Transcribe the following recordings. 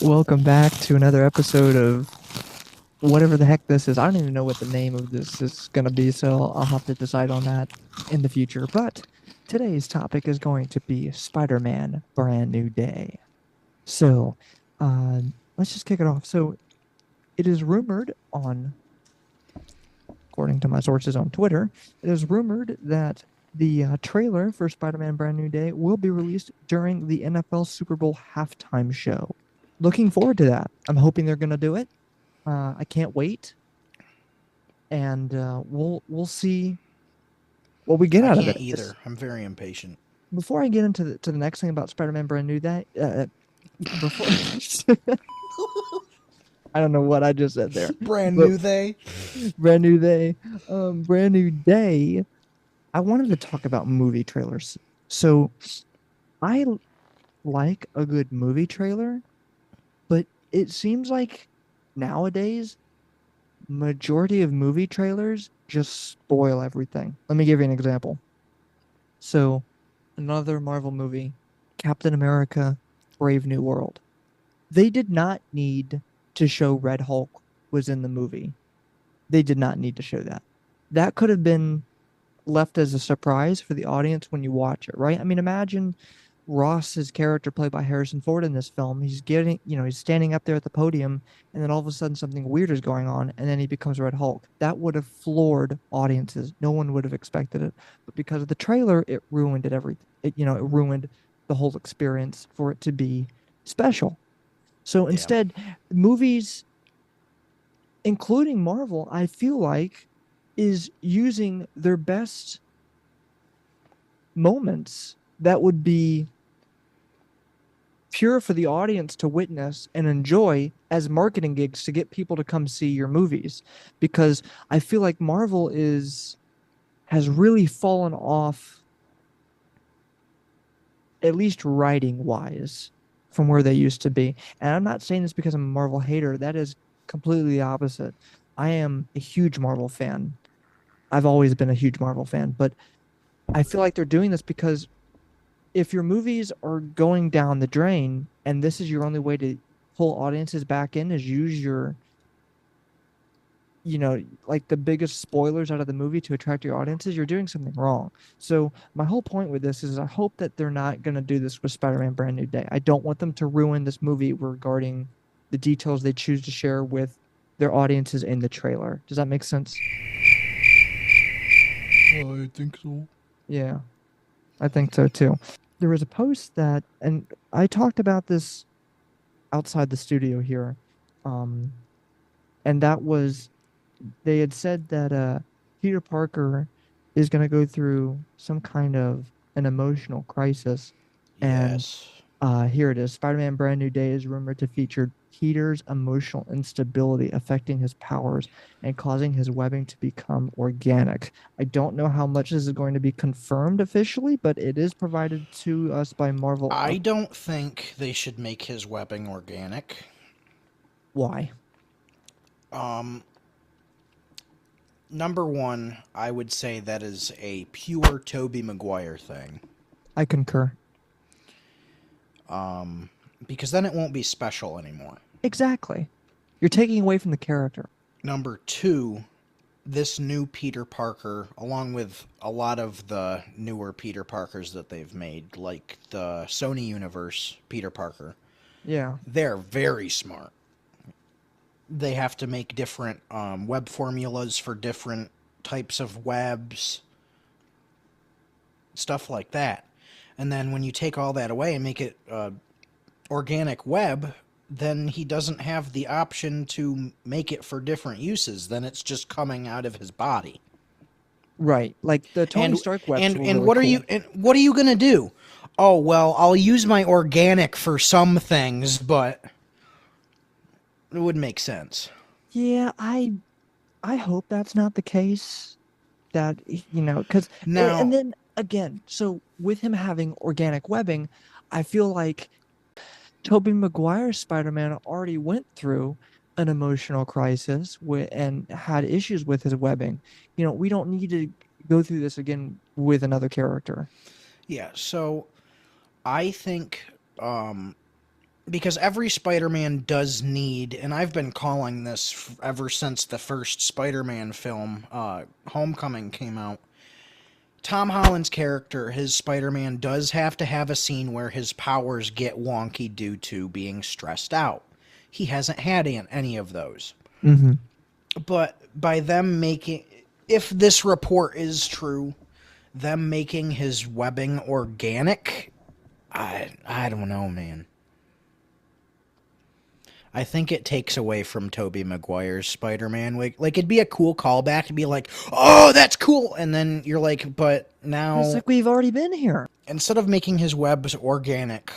Welcome back to another episode of whatever the heck this is. I don't even know what the name of this is going to be, so I'll have to decide on that in the future. But today's topic is going to be Spider-Man Brand New Day. So, uh, let's just kick it off. So, it is rumored according to my sources on Twitter, it is rumored that the trailer for Spider-Man Brand New Day will be released during the NFL Super Bowl halftime show. Looking forward to that. I'm hoping they're going to do it. I can't wait, and we'll see what we get I out of can't it. either. I'm very impatient. Before I get into the next thing about Spider-Man Brand New Day, before I don't know what I just said there, Brand but new they. Brand New Day, Brand New Day. I wanted to talk about movie trailers. So I like a good movie trailer, but it seems like nowadays majority of movie trailers just spoil everything. Let me give you an example. So, another Marvel movie, Captain America, Brave New World. They did not need to show Red Hulk was in the movie. They did not need to show that. That could have been left as a surprise for the audience when you watch it, right? I mean, imagine Ross's character played by Harrison Ford in this film. He's standing up there at the podium, and then all of a sudden something weird is going on, and then he becomes Red Hulk. That would have floored audiences. No one would have expected it. But because of the trailer, it ruined it everything. It ruined the whole experience for it to be special. So Yeah. instead, movies, including Marvel, I feel like is using their best moments that would be pure for the audience to witness and enjoy as marketing gigs to get people to come see your movies, because I feel like Marvel is has really fallen off, at least writing wise, from where they used to be. And I'm not saying this because I'm a Marvel hater. That is completely the opposite. I am a huge Marvel fan. I've always been a huge Marvel fan, but I feel like they're doing this because if your movies are going down the drain and this is your only way to pull audiences back in is use your, like the biggest spoilers out of the movie to attract your audiences, you're doing something wrong. So my whole point with this is I hope that they're not going to do this with Spider-Man Brand New Day. I don't want them to ruin this movie regarding the details they choose to share with their audiences in the trailer. Does that make sense? I think so. Yeah, I think so too. There was a post and I talked about this outside the studio here. Um, and that was they had said that Peter Parker is going to go through some kind of an emotional crisis, and Yes. here it is. Spider-Man Brand New Day is rumored to feature Peter's emotional instability affecting his powers and causing his webbing to become organic. I don't know how much this is going to be confirmed officially, but it is provided to us by Marvel. I don't think they should make his webbing organic. Why? Um, Number one, I would say that is a pure Tobey Maguire thing. I concur. Because then it won't be special anymore. Exactly. You're taking away from the character. Number two, this new Peter Parker, along with a lot of the newer Peter Parkers that they've made, like the Sony Universe Peter Parker, Yeah. they're very smart. They have to make different web formulas for different types of webs, stuff like that. And then when you take all that away and make it organic web, then he doesn't have the option to make it for different uses. Then it's just coming out of his body. Right. Like the Tony And Stark webs and were and really cool. what are you gonna do? Oh well, I'll use my organic for some things, but it would make sense. Yeah, I hope that's not the case. That because and Now, then again, so with him having organic webbing, I feel like Tobey Maguire's Spider-Man already went through an emotional crisis and had issues with his webbing. We don't need to go through this again with another character. yeah, so I think because every Spider-Man does need, and I've been calling this ever since the first Spider-Man film, Homecoming, came out. Tom Holland's character, his Spider-Man, does have to have a scene where his powers get wonky due to being stressed out. He hasn't had any of those. Mm-hmm. But by them making, if this report is true, them making his webbing organic, I don't know, man. I think it takes away from Tobey Maguire's Spider-Man. Like it'd be a cool callback to be like, "Oh, that's cool," and then you're like, "But It's now like we've already been here. instead of making his webs organic,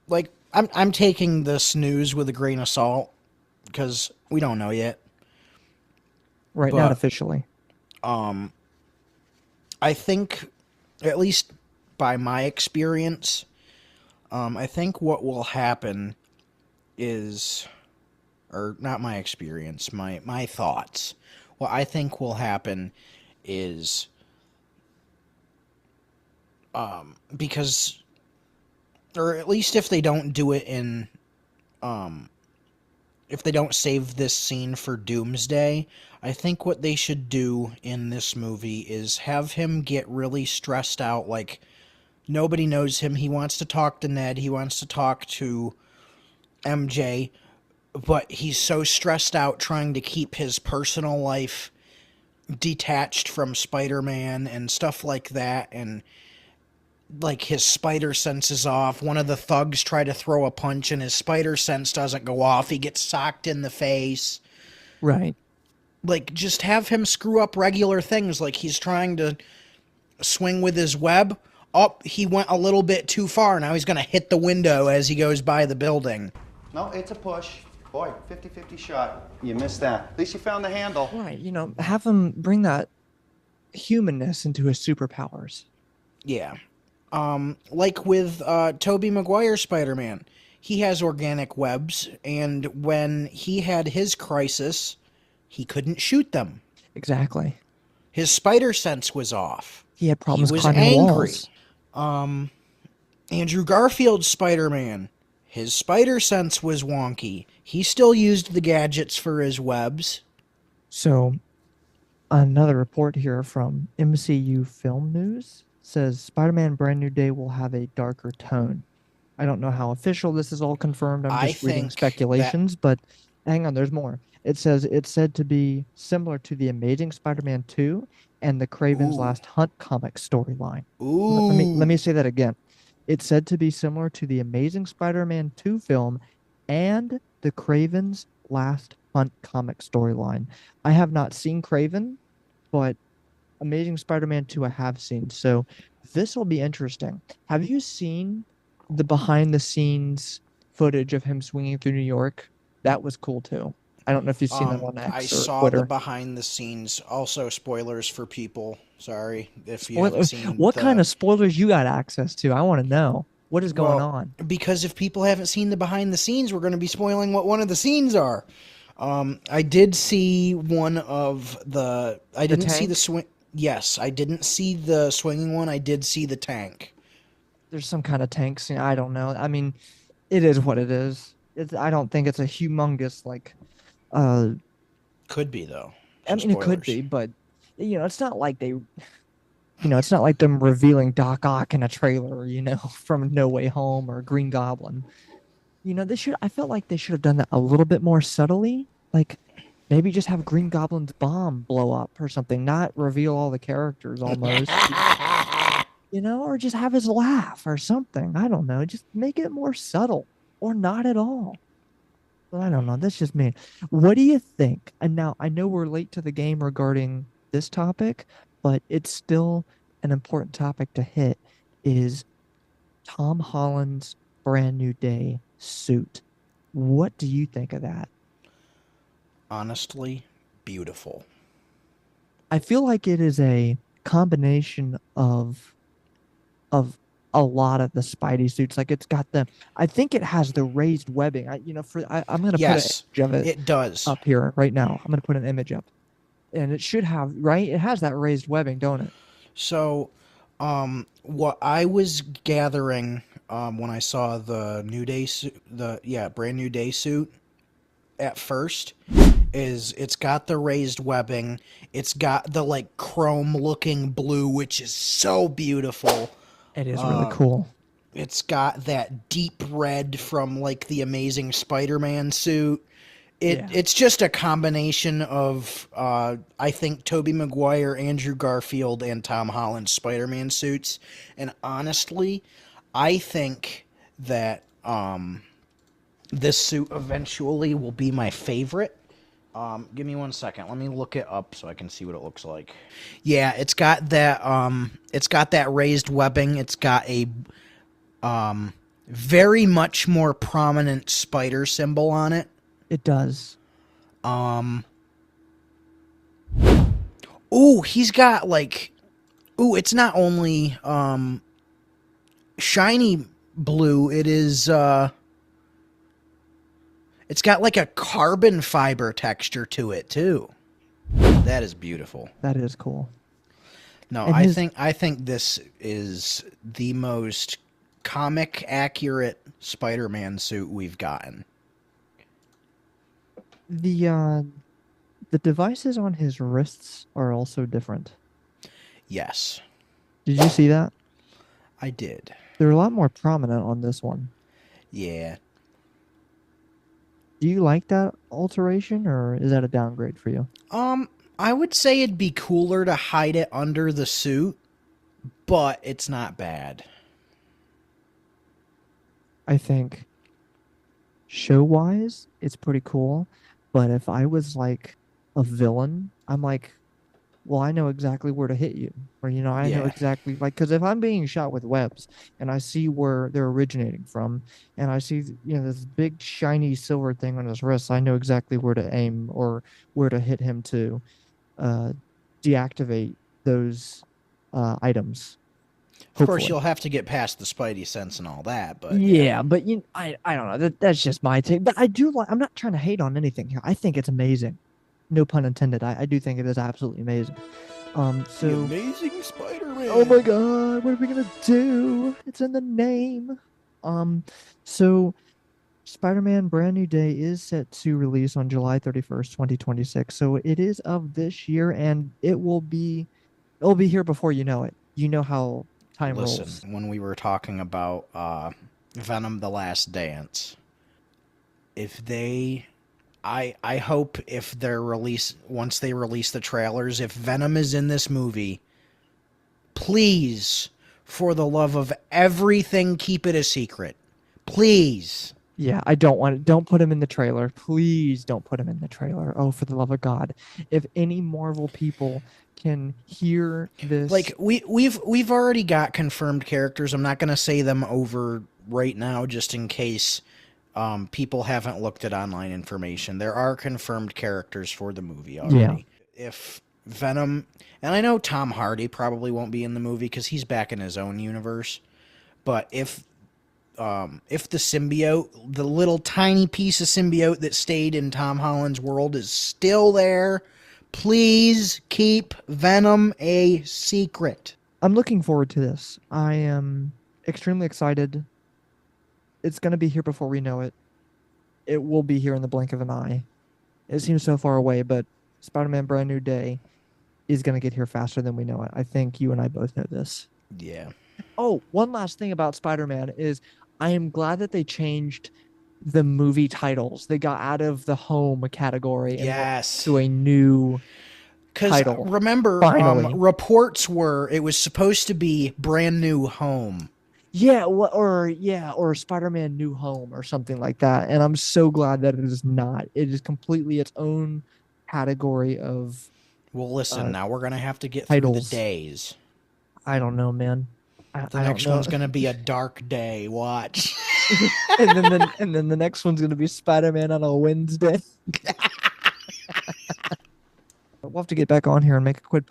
like I'm taking this news with a grain of salt because we don't know yet. Right, not But officially. I think, at least by my experience, I think what will happen is, or not my experience, my thoughts. What I think will happen is, because, or at least if they don't do it in, if they don't save this scene for Doomsday, I think what they should do in this movie is have him get really stressed out, like nobody knows him. He wants to talk to Ned, he wants to talk to MJ, but he's so stressed out trying to keep his personal life detached from Spider-Man and stuff like that, and like his spider sense is off. One of the thugs try to throw a punch and his spider sense doesn't go off. He gets socked in the face. Right. Like, just have him screw up regular things, like he's trying to swing with his web. Oh, he went a little bit too far. Now he's going to hit the window as he goes by the building. No, it's a push. Boy, 50-50 shot. You missed that. At least you found the handle. Right. Have him bring that humanness into his superpowers. Yeah. Like with Tobey Maguire Spider-Man. He has organic webs, and when he had his crisis, he couldn't shoot them. Exactly. His spider sense was off. He had He problems was climbing angry. walls. Andrew Garfield's Spider-Man. His spider sense was wonky. He still used the gadgets for his webs. So, another report here from MCU Film News says Spider-Man Brand New Day will have a darker tone. I don't know how official this is all confirmed. I'm I just reading think speculations, but hang on, there's more. It says it's said to be similar to the Amazing Spider-Man 2 and the Kraven's Ooh. Last Hunt comic storyline. Let me Ooh. say that again. It's said to be similar to the Amazing Spider-Man 2 film and the Kraven's Last Hunt comic storyline. I have not seen Kraven, but Amazing Spider-Man 2 I have seen. So this will be interesting. Have you seen the behind the scenes footage of him swinging through New York? That was cool too. I don't know if you've seen that on I X or saw the Twitter. behind the scenes. Also, spoilers for people. Sorry if you haven't Spoilers. seen What kind the. of spoilers you got access to? I want to know. What is going Well, on? because if people haven't seen the behind the scenes, we're going to be spoiling what one of the scenes are. I did see one of the. I The didn't see the tank? swing. Yes, I didn't see the swinging one. I did see the tank. There's some kind of tank scene. I don't know. I mean, it is what it is. I don't think it's a humongous like uh Could be though. I So mean it could spoilers. be, but it's not like it's not like them revealing Doc Ock in a trailer, from No Way Home or Green Goblin. I felt like they should have done that a little bit more subtly. Like maybe just have Green Goblin's bomb blow up or something, not reveal all the characters almost. Or just have his laugh or something. I don't know. Just make it more subtle or not at all. But I don't know. That's just me. What do you think? And now I know we're late to the game regarding this topic, but it's still an important topic to hit is Tom Holland's Brand New Day suit. What do you think of that? Honestly, beautiful. I feel like it is a combination of a lot of the Spidey suits. Like it's got I think it has the raised webbing. I'm gonna put an Yes, image of it it does. up here right now. I'm gonna put an image up, and it should have right. It has that raised webbing, don't it? So What I was gathering when I saw the New Day suit, brand New Day suit at first, is it's got the raised webbing, it's got the like chrome looking blue, which is so beautiful. It is really cool. It's got that deep red from like the Amazing Spider-Man suit. It's just a combination of I think Tobey Maguire, Andrew Garfield, and Tom Holland's Spider-Man suits. And honestly, I think that this suit eventually will be my favorite. Give me 1 second. Let me look it up so I can see what it looks like. Yeah, it's got that raised webbing. It's got a very much more prominent spider symbol on it. It does. Ooh, he's got like, it's not only shiny blue, it's got like a carbon fiber texture to it too. That is beautiful. That is cool. No, And I think this is the most comic accurate Spider-Man suit we've gotten. The devices on his wrists are also different. Yes, Did you see that? I did. They're a lot more prominent on this one. Yeah. Do you like that alteration, or is that a downgrade for you? I would say it'd be cooler to hide it under the suit, but it's not bad. I think show-wise, it's pretty cool. But if I was like a villain, I'm like, well, I know exactly where to hit you. Or, I know Yeah. exactly, like, because if I'm being shot with webs and I see where they're originating from, and I see, this big shiny silver thing on his wrist, I know exactly where to aim or where to hit him to deactivate those items. Of course, Hopefully. you'll have to get past the Spidey sense and all that, but Yeah, but I don't know. That's just my take. But I do like. I'm not trying to hate on anything here. I think it's amazing. No pun intended. I do think it is absolutely amazing. The So Amazing Spider-Man. oh my god, what are we gonna do? It's in the name. So Spider-Man Brand New Day is set to release on July 31st, 2026. So it is of this year, and it'll be here before you know it. You know how time rolls. Listen, when we were talking about Venom: The Last Dance, I hope if once they release the trailers, if Venom is in this movie, please, for the love of everything, keep it a secret. Please. Yeah, I don't put him in the trailer. Please don't put him in the trailer. Oh, for the love of God. If any Marvel people can hear this. Like we've already got confirmed characters. I'm not going to say them over right now just in case people haven't looked at online information. There are confirmed characters for the movie already. Yeah. If Venom, and I know Tom Hardy probably won't be in the movie because he's back in his own universe, but if the symbiote, the little tiny piece of symbiote that stayed in Tom Holland's world is still there, please keep Venom a secret. I'm looking forward to this. I am extremely excited. It's going to be here before we know it. It will be here in the blink of an eye. It seems so far away, but Spider-Man Brand New Day is going to get here faster than we know it. I think you and I both know this. Yeah. Oh, one last thing about Spider-Man is I am glad that they changed the movie titles. They got out of the home category and went to a new title. Because remember, reports were it was supposed to be Brand New Home. Yeah, or Spider-Man New Home or something like that. And I'm so glad that it is not. It is completely its own category of. Well, listen, now we're gonna have to get titles. Through the days. I don't know, man. The next one's gonna be a dark day. Watch. and then the next one's gonna be Spider-Man on a Wednesday. We'll have to get back on here and make a quick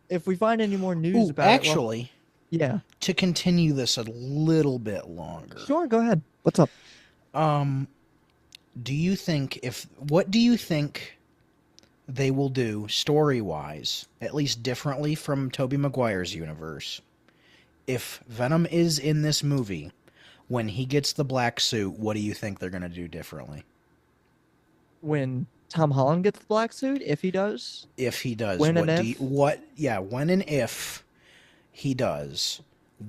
if we find any more news about actually, it. Yeah. To continue this a little bit longer. Sure, go ahead. What's up? What do you think they will do story-wise, at least differently from Tobey Maguire's universe. If Venom is in this movie, when he gets the black suit, what do you think they're going to do differently? When Tom Holland gets the black suit, if he does, If he does, when and what do if, you, what yeah, when and if he does,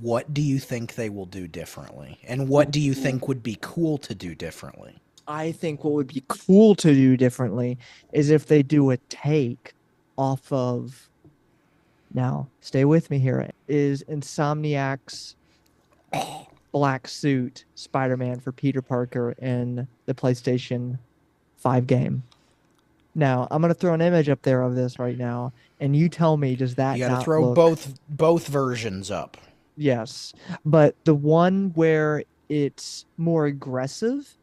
what do you think they will do differently? And what do you think would be cool to do differently? I think what would be cool to do differently is if they do a take off of, now stay with me here, is Insomniac's black suit Spider-Man for Peter Parker in the PlayStation 5 game. Now, I'm going to throw an image up there of this right now, and you tell me, does You that got to not throw look? both versions up. Yes. But the one where it's more aggressive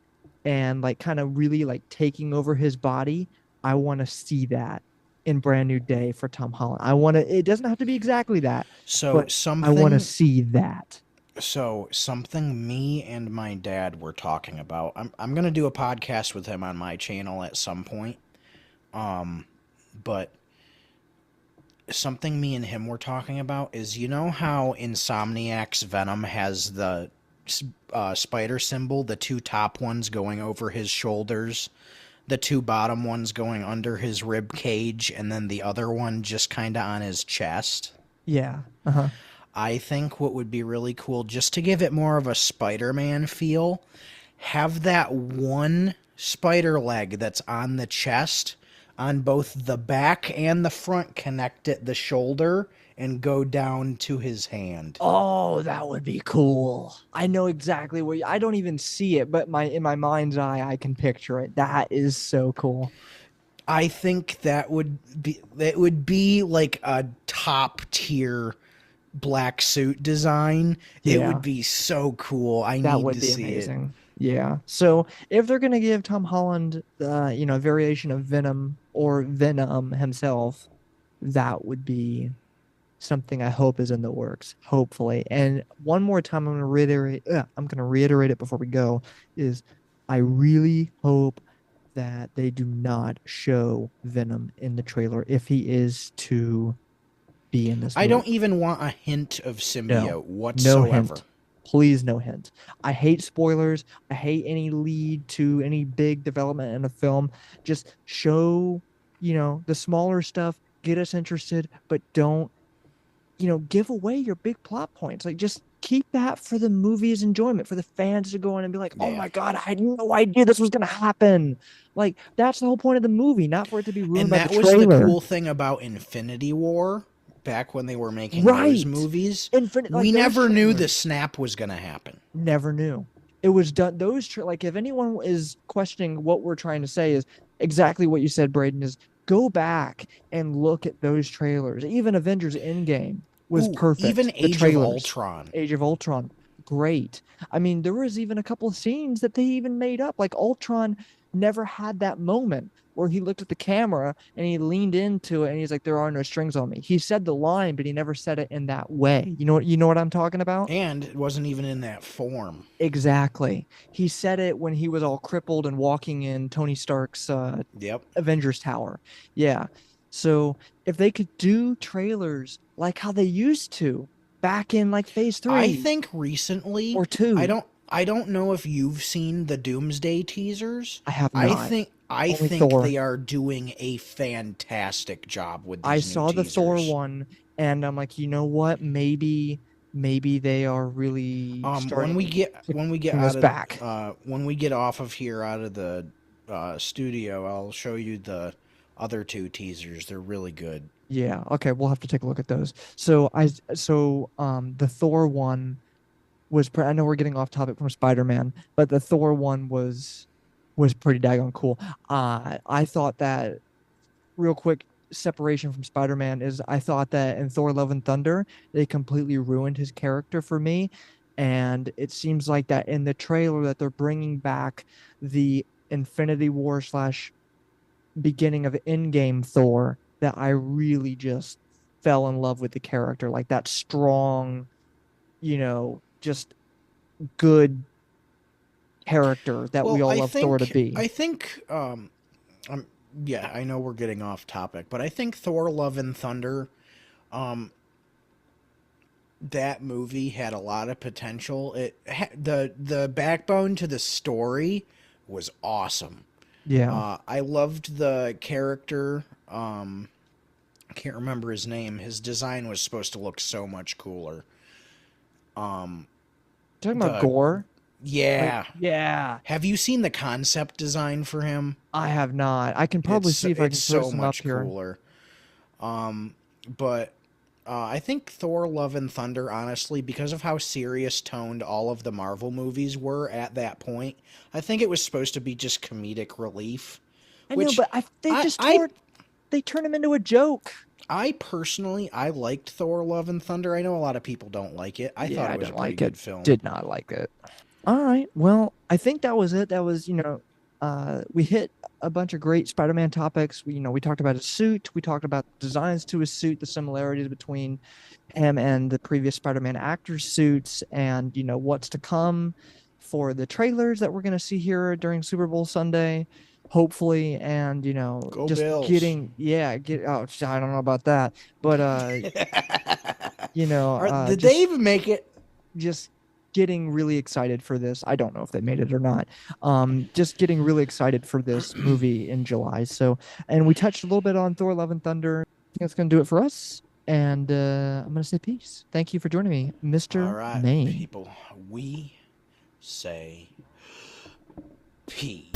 and like kind of really like taking over his body, I want to see that in Brand New Day for Tom Holland. I want to, it doesn't have to be exactly that, So but I want to something see that. something me and my dad were talking about. I'm going to do a podcast with him on my channel at some point. But something me and him were talking about is, you know how Insomniac's Venom has the spider symbol, the two top ones going over his shoulders, the two bottom ones going under his rib cage, and then the other one just kind of on his chest. Yeah. Uh-huh. I think what would be really cool, just to give it more of a Spider-Man feel, have that one spider leg that's on the chest, on both the back and the front, connect at the shoulder and go down to his hand. Oh, that would be cool. I know exactly what I don't even see it, but my in my mind's eye, I can picture it. That is so cool. I think that would be like a top tier black suit design. It would Yeah, be so cool. I that need would to be see it. amazing. Yeah. So if they're gonna give Tom Holland, a variation of Venom or Venom himself, that would be something I hope is in the works, hopefully. And one more time, I'm gonna reiterate it before we go, is I really hope that they do not show Venom in the trailer if he is to be in this I movie. don't even want a hint of No, symbiote no whatsoever. hint. Please, no hint. I hate spoilers. I hate any lead to any big development in a film. Just show, the smaller stuff, get us interested, but don't give away your big plot points. Like, just keep that for the movie's enjoyment, for the fans to go in and be like, oh Yeah. my God, I had no idea this was going to happen. Like, that's the whole point of the movie, not for it to be ruined And by the that was the trailer. cool thing about Infinity War back when they were making those Right. movies. Infinite, like We those never knew the trailers, snap was going to happen. never knew. It was done. Like, if anyone is questioning what we're trying to say, is exactly what you said, Braden, is go back and look at those trailers. Even Avengers Endgame was Ooh, perfect. even The Age of trailers, Ultron. Age of Ultron, great. I mean, there was even a couple of scenes that they even made up. Like Ultron never had that moment where he looked at the camera and he leaned into it and he's like, "There are no strings on me." He said the line, but he never said it in that way. You know what I'm talking about? And it wasn't even in that form. Exactly. He said it when he was all crippled and walking in Tony Stark's Yep. Avengers Tower. Yeah. So if they could do trailers like how they used to back in like phase I 3 think recently, or 2, I don't know if you've seen the Doomsday teasers. I have not. I Only think Thor. they are doing a fantastic job with I these new saw the Thor teasers. one and I'm like, you know what? Maybe they are really starting to When we get bring us out of back. when we get off of here out of the studio, I'll show you the other two teasers. They're really good. Yeah, okay, we'll have to take a look at those. So the Thor one I know we're getting off topic from Spider-Man, but the Thor one was pretty daggone cool. I thought that, real quick separation from Spider-Man, is I thought that in Thor Love and Thunder they completely ruined his character for me, and it seems like that in the trailer that they're bringing back the Infinity War slash beginning of Endgame Thor, that I really just fell in love with the character, like that strong, just good character that we Well, all love Thor to be. I think yeah, I know we're getting off topic, but I think Thor: Love and Thunder, that movie had a lot of potential. The backbone to the story was awesome. Yeah. I loved the character. I can't remember his name. His design was supposed to look so much cooler. Talking about The gore? Like, Yeah. yeah, Have you seen the concept design for him? I have not. I can probably see if I It's can throw so some up much here. cooler. But I think Thor: Love and Thunder, honestly, because of how serious toned all of the Marvel movies were at that point, I think it was supposed to be just comedic relief. I know, Which but they I just I they turned him into a joke. I personally I liked Thor: Love and Thunder. I know a lot of people don't like it. I Yeah, thought I it was didn't a pretty like it. good film. Did not like it. All right. Well, I think that was it. That was, we hit a bunch of great Spider-Man topics. We talked about his suit. We talked about designs to his suit, the similarities between him and the previous Spider-Man actors' suits, and what's to come for the trailers that we're going to see here during Super Bowl Sunday, hopefully, and Go just Bills. getting get oh I don't know about that, but Did they even make it? just getting really excited for this. I don't know if they made it or not. Just getting really excited for this movie in July. So, and we touched a little bit on Thor: Love and Thunder. I think that's gonna do it for us. And I'm gonna say peace. Thank you for joining me, All Mr. right, Maine. people. We say peace.